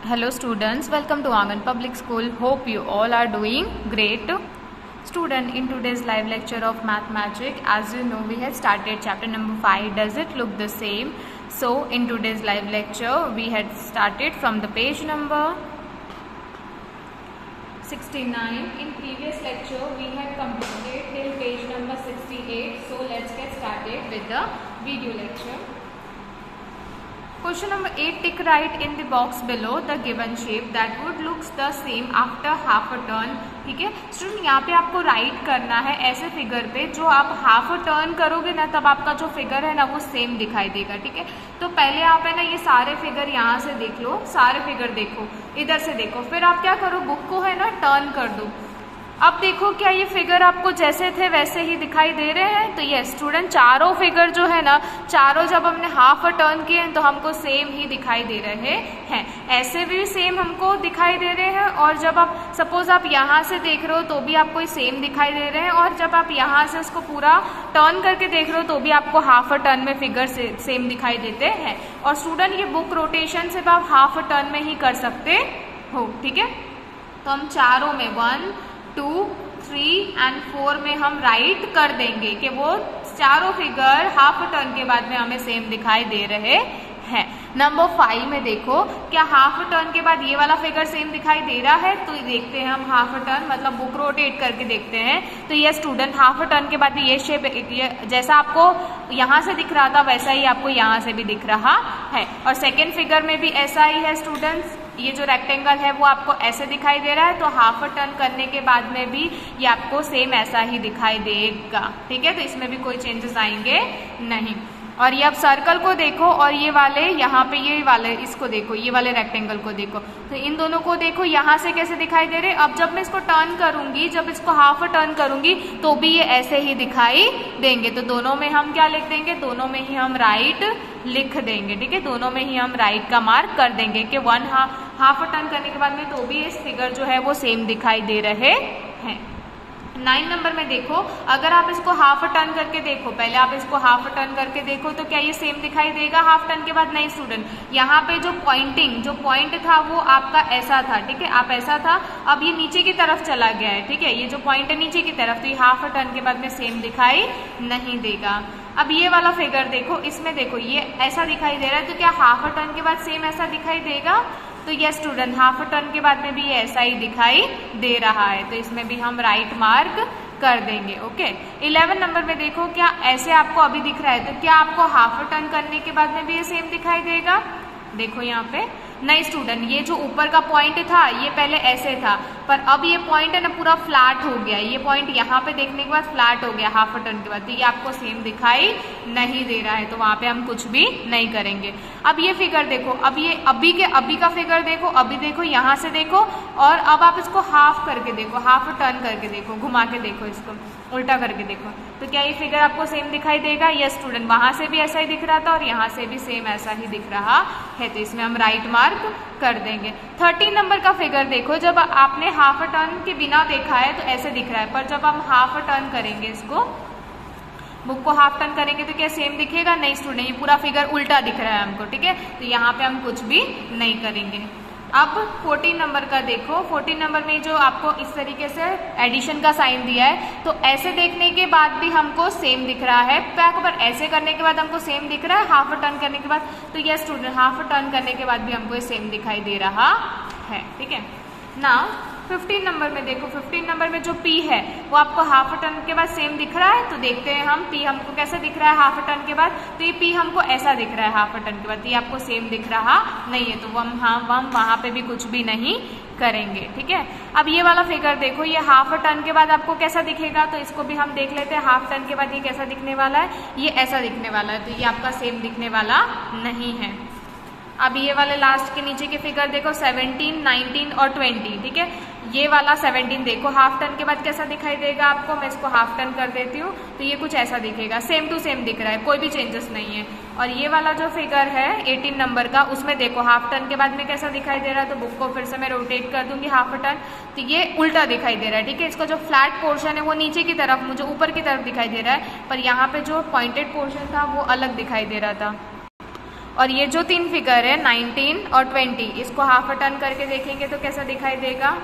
Hello students, welcome to Angan Public School. Hope you all are doing great. Student, in today's live lecture of Math Magic, as you know, we have started chapter number 5. Does it look the same? So in today's live lecture, we had started from the page number 69. In previous lecture, we had completed till page number 68. So let's get started with the video lecture. Question number 8, tick right in the box below the given shape that would looks the same after half a turn. ठीक है student, यहाँ पे आपको right करना है ऐसे figure पे जो आप हाफ अ टर्न करोगे ना, तब आपका जो फिगर है ना वो सेम दिखाई देगा. ठीक है, तो पहले आप है ना ये सारे फिगर यहाँ से देख लो, सारे फिगर देखो, इधर से देखो, फिर आप क्या करो, बुक को है ना टर्न कर दो. अब देखो क्या ये फिगर आपको जैसे थे वैसे ही दिखाई दे रहे हैं. तो ये स्टूडेंट चारों फिगर जो है ना, चारों जब हमने हाफ अ टर्न किए हैं तो हमको सेम ही दिखाई दे रहे हैं. ऐसे भी सेम हमको दिखाई दे रहे हैं, और जब आप सपोज आप यहाँ से देख रहे हो तो भी आपको सेम दिखाई दे रहे हैं, और जब आप यहाँ से उसको पूरा टर्न करके देख रहे हो तो भी आपको हाफ अ टर्न में फिगर सेम दिखाई देते हैं. और स्टूडेंट ये बुक रोटेशन से आप हाफ अ टर्न में ही कर सकते हो. ठीक है, तो हम चारों में 1, 2, 3 एंड 4 में हम राइट कर देंगे कि वो चारों फिगर हाफ टर्न के बाद में हमें सेम दिखाई दे रहे हैं. नंबर 5 में देखो, क्या हाफ टर्न के बाद ये वाला फिगर सेम दिखाई दे रहा है? तो देखते हैं हम हाफ टर्न मतलब बुक रोटेट करके देखते हैं. तो ये स्टूडेंट हाफ टर्न के बाद ये शेप जैसा आपको यहाँ से दिख रहा था वैसा ही आपको यहाँ से भी दिख रहा है. और सेकेंड फिगर में भी ऐसा ही है स्टूडेंट्स, ये जो रेक्टेंगल है वो आपको ऐसे दिखाई दे रहा है, तो हाफ टर्न करने के बाद में भी ये आपको सेम ऐसा ही दिखाई देगा. ठीक है, तो इसमें भी कोई चेंजेस आएंगे नहीं. और ये अब सर्कल को देखो, और ये वाले यहाँ पे ये वाले इसको देखो, ये वाले रेक्टेंगल को देखो, तो इन दोनों को देखो यहाँ से कैसे दिखाई दे रहे. अब जब मैं इसको टर्न करूंगी, जब इसको हाफ टर्न करूंगी तो भी ये ऐसे ही दिखाई देंगे. तो दोनों में हम क्या लिख देंगे, दोनों में ही हम राइट लिख देंगे. ठीक है, दोनों में ही हम राइट का मार्क कर देंगे कि हाफ टर्न करने के बाद में तो भी इस फिगर जो है वो सेम दिखाई दे रहे हैं. 9 नंबर में देखो, अगर आप इसको हाफ टर्न करके देखो, पहले आप इसको हाफ टर्न करके देखो तो क्या ये सेम दिखाई देगा हाफ टर्न के बाद? नहीं स्टूडेंट, यहाँ पे जो पॉइंट था वो आपका ऐसा था. ठीक है, आप ऐसा था, अब ये नीचे की तरफ चला गया है. ठीक है, ये जो पॉइंट है नीचे की तरफ, तो ये हाफ टर्न के बाद में सेम दिखाई नहीं देगा. अब ये वाला फिगर देखो, इसमें देखो ये ऐसा दिखाई दे रहा है, तो क्या हाफ टर्न के बाद सेम ऐसा दिखाई देगा? तो ये स्टूडेंट हाफ टर्न के बाद में भी ऐसा ही दिखाई दे रहा है, तो इसमें भी हम राइट मार्क कर देंगे. ओके, 11 नंबर में देखो, क्या ऐसे आपको अभी दिख रहा है, तो क्या आपको हाफ टर्न करने के बाद में भी ये सेम दिखाई देगा? देखो यहाँ पे नहीं स्टूडेंट, ये जो ऊपर का पॉइंट था ये पहले ऐसे था, पर अब ये पॉइंट है ना पूरा फ्लैट हो गया. ये पॉइंट यहाँ पे देखने के बाद फ्लैट हो गया हाफ टर्न के बाद, तो ये आपको सेम दिखाई नहीं दे रहा है, तो वहां पे हम कुछ भी नहीं करेंगे. अब ये फिगर देखो, अब ये अभी का फिगर देखो, अभी देखो यहाँ से देखो, और अब आप इसको हाफ करके देखो, हाफ टर्न करके देखो, घुमा के देखो, इसको उल्टा करके देखो, तो क्या ये फिगर आपको सेम दिखाई देगा? यस स्टूडेंट, वहां से भी ऐसा ही दिख रहा था और यहाँ से भी सेम ऐसा ही दिख रहा है, तो इसमें हम राइट मार्क कर देंगे. 13 नंबर का फिगर देखो, जब आपने हाफ टर्न के बिना देखा है तो ऐसे दिख रहा है, पर जब हम हाफ टर्न करेंगे, इसको बुक को हाफ टर्न करेंगे तो क्या सेम दिखेगा? नहीं स्टूडेंट, ये पूरा फिगर उल्टा दिख रहा है हमको. ठीक है, तो यहाँ पे हम कुछ भी नहीं करेंगे. अब 14 नंबर का देखो, 14 नंबर में जो आपको इस तरीके से एडिशन का साइन दिया है, तो ऐसे देखने के बाद भी हमको सेम दिख रहा है, पर ऐसे करने के बाद हमको सेम दिख रहा है हाफ टर्न करने के बाद, तो यह स्टूडेंट हाफ टर्न करने के बाद भी हमको सेम दिखाई दे रहा है. ठीक है, नाउ 15 नंबर में देखो, 15 नंबर में जो P है वो आपको हाफ टर्न के बाद सेम दिख रहा है, तो देखते हैं हम P हमको कैसे दिख रहा है हाफ टर्न के बाद. तो ये P हमको ऐसा दिख रहा है हाफ टर्न के बाद, ये आपको सेम दिख रहा नहीं है, तो हम वहां पे भी कुछ भी नहीं करेंगे. ठीक है, अब ये वाला फिगर देखो, ये हाफ टर्न के बाद आपको कैसा दिखेगा, तो इसको भी हम देख लेते हैं. हाफ टर्न के बाद ये कैसा दिखने वाला है, ये ऐसा दिखने वाला है, तो ये आपका सेम दिखने वाला नहीं है. अब ये वाले लास्ट के नीचे के फिगर देखो, 17, 19 और 20. ठीक है, ये वाला 17 देखो, हाफ टर्न के बाद कैसा दिखाई देगा आपको, मैं इसको हाफ टर्न कर देती हूँ, तो ये कुछ ऐसा दिखेगा, सेम टू सेम दिख रहा है, कोई भी चेंजेस नहीं है. और ये वाला जो फिगर है 18 नंबर का, उसमें देखो हाफ टर्न के बाद में कैसा दिखाई दे रहा है, तो बुक को फिर से मैं रोटेट कर दूंगी हाफ टर्न, तो ये उल्टा दिखाई दे रहा है. ठीक है, इसका जो फ्लैट पोर्शन है वो नीचे की तरफ, मुझे ऊपर की तरफ दिखाई दे रहा है, पर यहाँ पे जो पॉइंटेड पोर्शन था वो अलग दिखाई दे रहा था. और ये जो 3 फिगर है 19 और 20, इसको हाफ अ टर्न करके देखेंगे तो कैसा दिखाई देगा।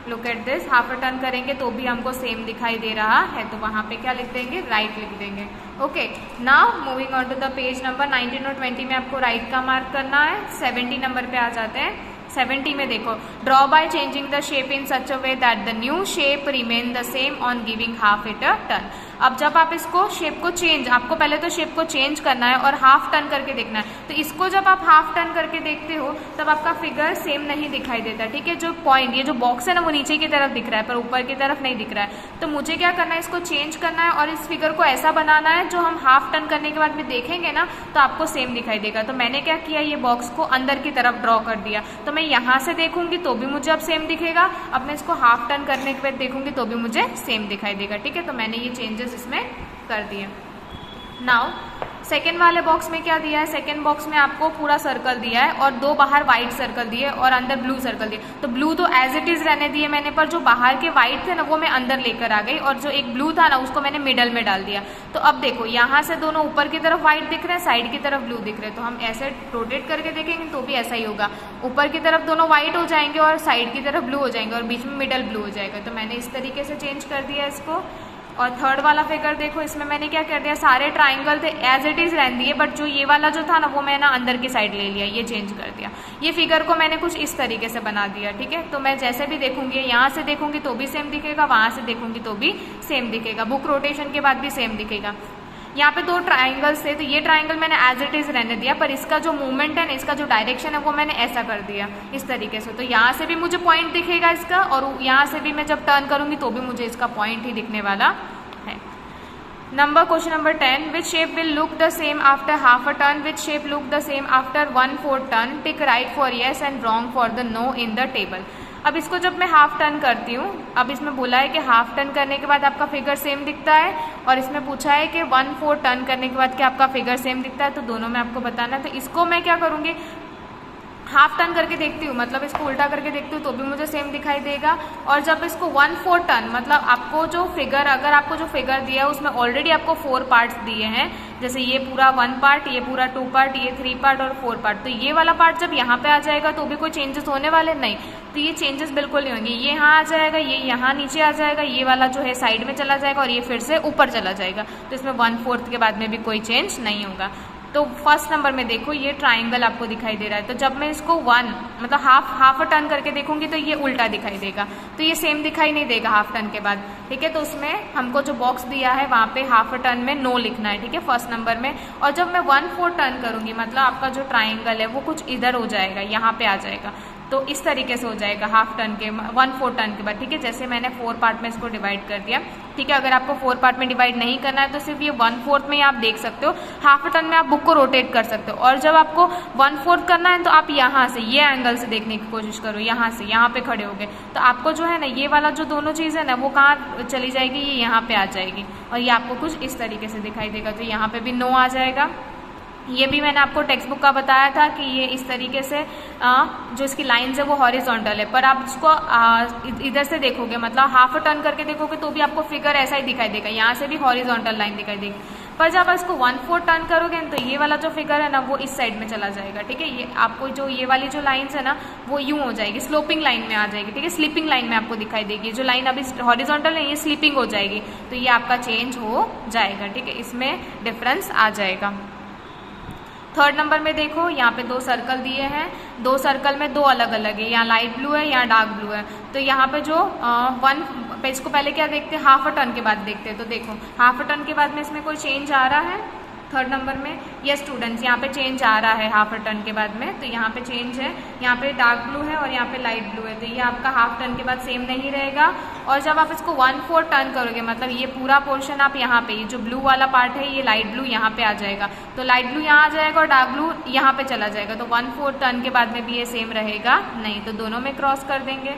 Look at this, half a turn करेंगे तो भी हमको सेम दिखाई दे रहा है, तो वहाँ पे क्या लिख देंगे, राइट लिख देंगे। Okay, now moving on to the page number 19 और 20 में आपको राइट का मार्क करना है। 70 नंबर पे आ जाते हैं। 70 में देखो, draw by changing the shape in such a way that the new shape remain the same on giving half it a turn. अब जब आप इसको शेप को चेंज, आपको पहले तो शेप को चेंज करना है और हाफ टर्न करके देखना है। तो इसको जब आप हाफ टर्न करके देखते हो तब आपका फिगर सेम नहीं दिखाई देता, ठीक है। जो पॉइंट, ये जो बॉक्स है ना, वो नीचे की तरफ दिख रहा है पर ऊपर की तरफ नहीं दिख रहा है। तो मुझे क्या करना है, इसको चेंज करना है और इस फिगर को ऐसा बनाना है जो हम हाफ टर्न करने के बाद में देखेंगे ना तो आपको सेम दिखाई देगा। तो मैंने क्या किया, ये बॉक्स को अंदर की तरफ ड्रॉ कर दिया। तो मैं यहाँ से देखूंगी तो भी मुझे अब सेम दिखेगा, अब मैं इसको हाफ टर्न करने के बाद देखूंगी तो भी मुझे सेम दिखाई देगा, ठीक है। तो मैंने ये चेंजेस इसमें कर दिए। नाउ सेकेंड वाले बॉक्स में क्या दिया है, सेकेंड बॉक्स में आपको पूरा सर्कल दिया है और 2 बाहर व्हाइट सर्कल दिए और अंदर ब्लू सर्कल दिए। तो ब्लू तो एज इट इज रहने दिए मैंने, पर जो बाहर के व्हाइट थे ना वो मैं अंदर लेकर आ गई और जो एक ब्लू था ना उसको मैंने मिडल में डाल दिया। तो अब देखो, यहाँ से दोनों ऊपर की तरफ व्हाइट दिख रहे हैं, साइड की तरफ ब्लू दिख रहे हैं। तो हम ऐसे रोटेट करके देखेंगे तो भी ऐसा ही होगा, ऊपर की तरफ दोनों व्हाइट हो जाएंगे और साइड की तरफ ब्लू हो जाएंगे और बीच में मिडल ब्लू हो जाएगा। तो मैंने इस तरीके से चेंज कर दिया इसको। और थर्ड वाला फिगर देखो, इसमें मैंने क्या कर दिया, सारे ट्राइंगल थे एज इट इज रहने दिए, बट जो ये वाला जो था ना वो मैंने अंदर की साइड ले लिया, ये चेंज कर दिया। ये फिगर को मैंने कुछ इस तरीके से बना दिया, ठीक है। तो मैं जैसे भी देखूंगी, यहाँ से देखूंगी तो भी सेम दिखेगा, वहां से देखूंगी तो भी सेम दिखेगा, बुक रोटेशन के बाद भी सेम दिखेगा। यहाँ पे 2 ट्राइंगल्स थे तो ये ट्राइंगल मैंने एज इट इज रहने दिया, पर इसका जो मूवमेंट है ना, इसका जो डायरेक्शन है वो मैंने ऐसा कर दिया इस तरीके से। तो यहाँ से भी मुझे पॉइंट दिखेगा इसका और यहाँ से भी मैं जब टर्न करूंगी तो भी मुझे इसका पॉइंट ही दिखने वाला है। Question number 10, which shape will look the same after half a turn, which shape look the same after 1/4 turn, tick right for yes and wrong for the no in the table. अब इसको जब मैं half turn करती हूँ, अब इसमें बोला है कि हाफ टर्न करने के बाद आपका फिगर सेम दिखता है और इसमें पूछा है कि 1/4 टर्न करने के बाद क्या आपका फिगर सेम दिखता है, तो दोनों में आपको बताना है। तो इसको मैं क्या करूँगी, हाफ टर्न करके देखती हूँ, मतलब इसको उल्टा करके देखती हूँ तो भी मुझे सेम दिखाई देगा। और जब इसको 1/4 टर्न, मतलब आपको जो फिगर, अगर आपको जो फिगर दिया है उसमें ऑलरेडी आपको 4 पार्ट्स दिए हैं, जैसे ये पूरा 1 पार्ट, ये पूरा 2 पार्ट, ये 3 पार्ट और 4 पार्ट, तो ये वाला पार्ट जब यहाँ पे आ जाएगा तो भी कोई चेंजेस होने वाले नहीं। तो ये चेंजेस बिल्कुल नहीं होंगे, ये यहाँ आ जाएगा, ये यहाँ नीचे आ जाएगा, ये वाला जो है साइड में चला जाएगा और ये फिर से ऊपर चला जाएगा। तो इसमें 1/4 के बाद में भी कोई चेंज नहीं होगा। तो फर्स्ट नंबर में देखो, ये ट्राइंगल आपको दिखाई दे रहा है, तो जब मैं इसको 1 मतलब हाफ अ टर्न करके देखूंगी तो ये उल्टा दिखाई देगा, तो ये सेम दिखाई नहीं देगा हाफ टर्न के बाद, ठीक है। तो उसमें हमको जो बॉक्स दिया है वहाँ पे हाफ अ टर्न में नो लिखना है, ठीक है, फर्स्ट नंबर में। और जब मैं 1/4 टर्न करूंगी, मतलब आपका जो ट्राइंगल है वो कुछ इधर हो जाएगा, यहाँ पे आ जाएगा, तो इस तरीके से हो जाएगा हाफ टर्न के 1/4 टर्न के बाद, ठीक है। जैसे मैंने 4 पार्ट में इसको डिवाइड कर दिया, ठीक है। अगर आपको 4 पार्ट में डिवाइड नहीं करना है तो सिर्फ ये 1/4 में ही आप देख सकते हो। हाफ टर्न में आप बुक को रोटेट कर सकते हो, और जब आपको 1/4 करना है तो आप यहाँ से ये एंगल से देखने की कोशिश करो, यहाँ से, यहाँ पे खड़े हो गए तो आपको जो है ना ये वाला जो दोनों चीज़ है ना वो कहाँ चली जाएगी, ये यहाँ पे आ जाएगी और ये आपको कुछ इस तरीके से दिखाई देगा। तो यहाँ पे भी नो आ जाएगा। ये भी मैंने आपको टेक्स्ट बुक का बताया था कि ये इस तरीके से जो इसकी लाइंस है वो हॉरिजॉन्टल है, पर आप इसको इधर से देखोगे, मतलब हाफ टर्न करके देखोगे तो भी आपको फिगर ऐसा ही दिखाई देगा, यहाँ से भी हॉरिजॉन्टल लाइन दिखाई देगी। पर जब आप इसको 1/4 टर्न करोगे तो ये वाला जो फिगर है ना वो इस साइड में चला जाएगा, ठीक है। ये आपको जो ये वाली जो लाइंस है ना वो यूं हो जाएगी, स्लोपिंग लाइन में आ जाएगी, ठीक है, स्लीपिंग लाइन में आपको दिखाई देगी। जो लाइन अभी हॉरिजॉन्टल है ये स्लीपिंग हो जाएगी, तो ये आपका चेंज हो जाएगा, ठीक है, इसमें डिफरेंस आ जाएगा। थर्ड नंबर में देखो, यहाँ पे 2 सर्कल दिए हैं, 2 सर्कल में 2 अलग अलग है, यहाँ लाइट ब्लू है, यहाँ डार्क ब्लू है। तो यहाँ पे जो पेज को पहले क्या देखते हैं, हाफ अ टर्न के बाद देखते हैं। तो देखो हाफ अ टर्न के बाद में इसमें कोई चेंज आ रहा है थर्ड नंबर में, यस स्टूडेंट्स, यहाँ पे चेंज आ रहा है हाफ टर्न के बाद में। तो यहाँ पे चेंज है, यहाँ पे डार्क ब्लू है और यहाँ पे लाइट ब्लू है, तो ये आपका हाफ टर्न के बाद सेम नहीं रहेगा। और जब आप इसको 1/4 टर्न करोगे, मतलब ये पूरा पोर्शन आप यहाँ पे, ये जो ब्लू वाला पार्ट है ये लाइट ब्लू यहाँ पे आ जाएगा, तो लाइट ब्लू यहाँ आ जाएगा और डार्क ब्लू यहाँ पे चला जाएगा। तो 1/4 टर्न के बाद में भी ये सेम रहेगा नहीं, तो दोनों में क्रॉस कर देंगे।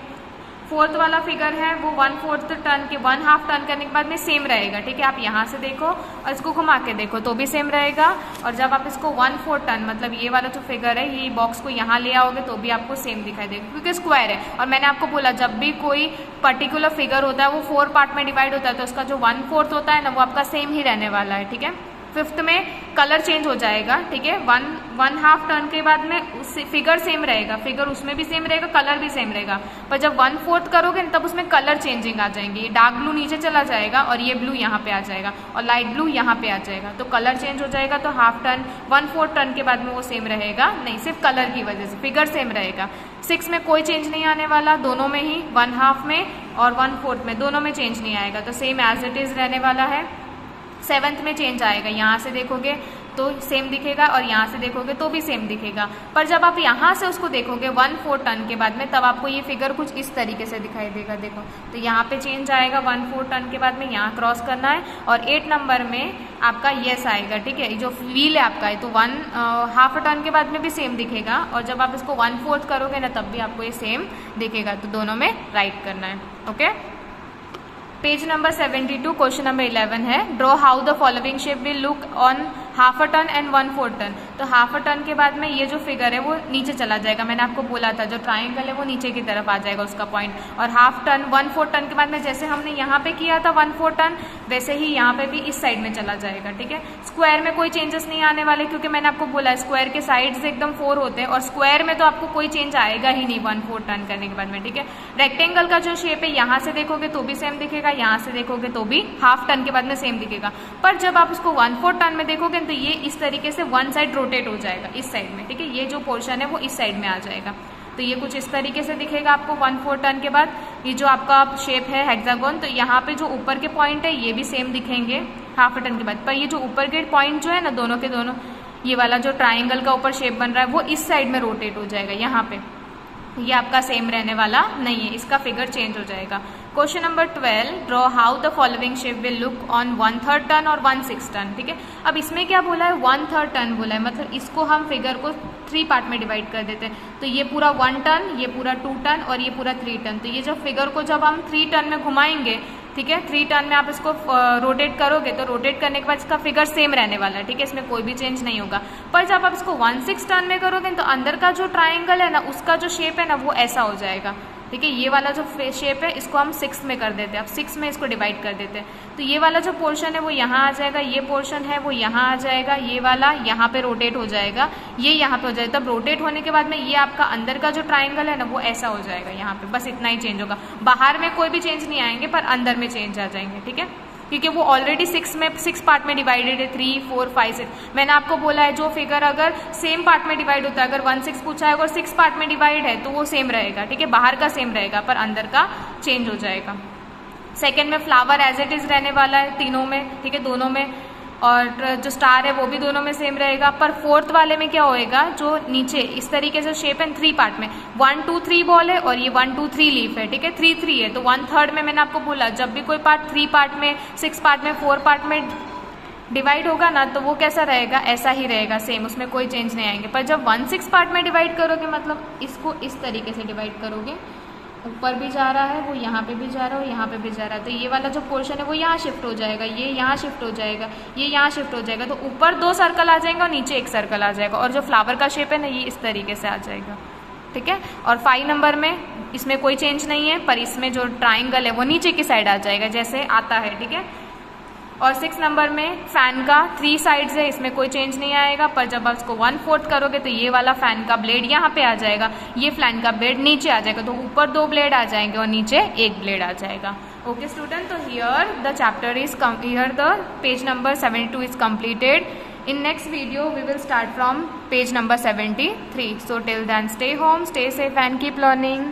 फोर्थ वाला फिगर है वो 1/4 टर्न के 1/2 टर्न करने के बाद में सेम रहेगा, ठीक है। आप यहाँ से देखो और इसको घुमा के देखो तो भी सेम रहेगा। और जब आप इसको 1/4 टर्न, मतलब ये वाला जो फिगर है, ये बॉक्स को यहाँ ले आओगे तो भी आपको सेम दिखाई देगा, क्योंकि स्क्वायर है। और मैंने आपको बोला जब भी कोई पर्टिकुलर फिगर होता है वो 4 पार्ट में डिवाइड होता है, तो उसका जो 1/4 होता है ना वो आपका सेम ही रहने वाला है, ठीक है। फिफ्थ में कलर चेंज हो जाएगा, ठीक है। वन हाफ टर्न के बाद में फिगर सेम रहेगा, फिगर उसमें भी सेम रहेगा, कलर भी सेम रहेगा, पर जब 1/4 करोगे तब उसमें कलर चेंजिंग आ जाएंगी। डार्क ब्लू नीचे चला जाएगा और ये ब्लू यहाँ पे आ जाएगा और लाइट ब्लू यहाँ पे आ जाएगा, तो कलर चेंज हो जाएगा। तो हाफ टर्न 1/4 टर्न के बाद में वो सेम रहेगा नहीं, सिर्फ कलर की वजह से फिगर सेम रहेगा। 6 में कोई चेंज नहीं आने वाला, दोनों में ही 1/2 में और 1/4 में दोनों में चेंज नहीं आएगा, तो सेम एज इट इज रहने वाला है। 7th में चेंज आएगा, यहाँ से देखोगे तो सेम दिखेगा और यहाँ से देखोगे तो भी सेम दिखेगा, पर जब आप यहाँ से उसको देखोगे 1/4 टर्न के बाद में तब आपको ये फिगर कुछ इस तरीके से दिखाई देगा। देखो तो यहाँ पे चेंज आएगा 1/4 टर्न के बाद में, यहाँ क्रॉस करना है और 8 नंबर में आपका यस आएगा, ठीक है। जो व्हील है आपका है तो 1/2 टर्न के बाद में भी सेम दिखेगा और जब आप इसको 1/4 करोगे ना तब भी आपको ये सेम दिखेगा, तो दोनों में राइट करना है। Okay, page number 72 question number 11 है, draw how the following shape will look on half a turn and 1/4 turn. तो हाफ अ टर्न के बाद में ये जो फिगर है वो नीचे चला जाएगा, मैंने आपको बोला था जो ट्राइंगल है वो नीचे की तरफ आ जाएगा उसका पॉइंट, और हाफ टर्न 1/4 टर्न के बाद में जैसे हमने यहाँ पे किया था 1/4 टर्न वैसे ही यहाँ पे भी इस साइड में चला जाएगा, ठीक है। स्क्वायर में कोई चेंजेस नहीं आने वाले क्योंकि मैंने आपको बोला स्क्वायर के साइड्स एकदम 4 होते हैं और स्क्वायर में तो आपको कोई चेंज आएगा ही नहीं 1/4 टर्न करने के बाद में, ठीक है। रेक्टेंगल का जो शेप है यहाँ से देखोगे तो भी सेम दिखेगा, यहाँ से देखोगे तो भी हाफ टर्न के बाद में सेम दिखेगा, पर जब आप उसको 1/4 टर्न में देखोगे तो ये इस तरीके से वन साइड रोटेट हो जाएगा इस साइड में, ठीक है। ये जो पोर्शन है वो इस साइड में आ जाएगा, तो ये कुछ इस तरीके से दिखेगा आपको 1/4 टर्न के बाद। ये जो आपका शेप है हेक्सागोन, तो यहाँ पे जो ऊपर के पॉइंट है ये भी सेम दिखेंगे हाफ टर्न के बाद, पर ये जो ऊपर के पॉइंट जो है ना दोनों के दोनों, ये वाला जो ट्राइंगल का ऊपर शेप बन रहा है वो इस साइड में रोटेट हो जाएगा, यहाँ पे ये आपका सेम रहने वाला नहीं है, इसका फिगर चेंज हो जाएगा। Question number 12, draw how the following shape will look on 1/3 turn और 1/6 टर्न, ठीक है। अब इसमें क्या बोला है 1/3 टर्न बोला है, मतलब इसको हम फिगर को 3 पार्ट में डिवाइड कर देते हैं, तो ये पूरा 1 टर्न, ये पूरा 2 टर्न और ये पूरा 3 टर्न। तो ये जो फिगर को जब हम 3 टर्न में घुमाएंगे, ठीक है, 3 टर्न में आप इसको रोटेट करोगे तो रोटेट करने के बाद इसका फिगर सेम रहने वाला है, ठीक है, इसमें कोई भी चेंज नहीं होगा। पर जब आप इसको 1/6 टर्न में करोगे तो अंदर का जो ट्राइंगल है ना उसका जो शेप है ना वो ऐसा हो जाएगा, ठीक है। ये वाला जो शेप है इसको हम 6 में कर देते हैं, अब 6 में इसको डिवाइड कर देते हैं, तो ये वाला जो पोर्शन है वो यहाँ आ जाएगा, ये पोर्शन है वो यहाँ आ जाएगा, ये वाला यहाँ पे रोटेट हो जाएगा, ये यहाँ पे हो जाएगा। तब रोटेट होने के बाद में ये आपका अंदर का जो ट्राइंगल है ना वो ऐसा हो जाएगा यहाँ पे, बस इतना ही चेंज होगा। बाहर में कोई भी चेंज नहीं आएंगे पर अंदर में चेंज आ जाएंगे, ठीक है, क्योंकि वो ऑलरेडी 6 पार्ट में डिवाइडेड है, 3, 4, 5, 6। मैंने आपको बोला है जो फिगर अगर सेम पार्ट में डिवाइड होता है, अगर 1/6 पूछा है और 6 पार्ट में डिवाइड है तो वो सेम रहेगा, ठीक है, बाहर का सेम रहेगा पर अंदर का चेंज हो जाएगा। सेकेंड में फ्लावर एज इट इज रहने वाला है तीनों में, ठीक है, दोनों में, और जो स्टार है वो भी दोनों में सेम रहेगा। पर 4th वाले में क्या होएगा, जो नीचे इस तरीके से शेप है 3 पार्ट में, 1, 2, 3 बॉल है और ये 1, 2, 3 लीफ है, ठीक है, 3, 3 है, तो 1/3 में मैंने आपको बोला जब भी कोई पार्ट 3 पार्ट में, 6 पार्ट में, 4 पार्ट में डिवाइड होगा ना तो वो कैसा रहेगा, ऐसा ही रहेगा सेम, उसमें कोई चेंज नहीं आएंगे। पर जब 1/6 पार्ट में डिवाइड करोगे, मतलब इसको इस तरीके से डिवाइड करोगे, ऊपर भी जा रहा है वो यहाँ पे भी जा रहा है और यहाँ पे भी जा रहा है, तो ये वाला जो पोर्शन है वो यहाँ शिफ्ट हो जाएगा, ये यहाँ शिफ्ट हो जाएगा, ये यहाँ शिफ्ट हो जाएगा, तो ऊपर 2 सर्कल आ जाएंगे और नीचे 1 सर्कल आ जाएगा, और जो फ्लावर का शेप है ना ये इस तरीके से आ जाएगा, ठीक है। और 5 नंबर में इसमें कोई चेंज नहीं है, पर इसमें जो ट्राइंगल है वो नीचे की साइड आ जाएगा जैसे आता है, ठीक है। और 6 नंबर में फैन का 3 साइड्स है, इसमें कोई चेंज नहीं आएगा, पर जब आप इसको 1/4 करोगे तो ये वाला फैन का ब्लेड यहाँ पे आ जाएगा, ये फैन का ब्लेड नीचे आ जाएगा, तो ऊपर 2 ब्लेड आ जाएंगे और नीचे 1 ब्लेड आ जाएगा। ओके स्टूडेंट, तो here the chapter is here the page number 72 is completed. In next video we will start from page number 73. So till then stay home, stay safe and keep learning.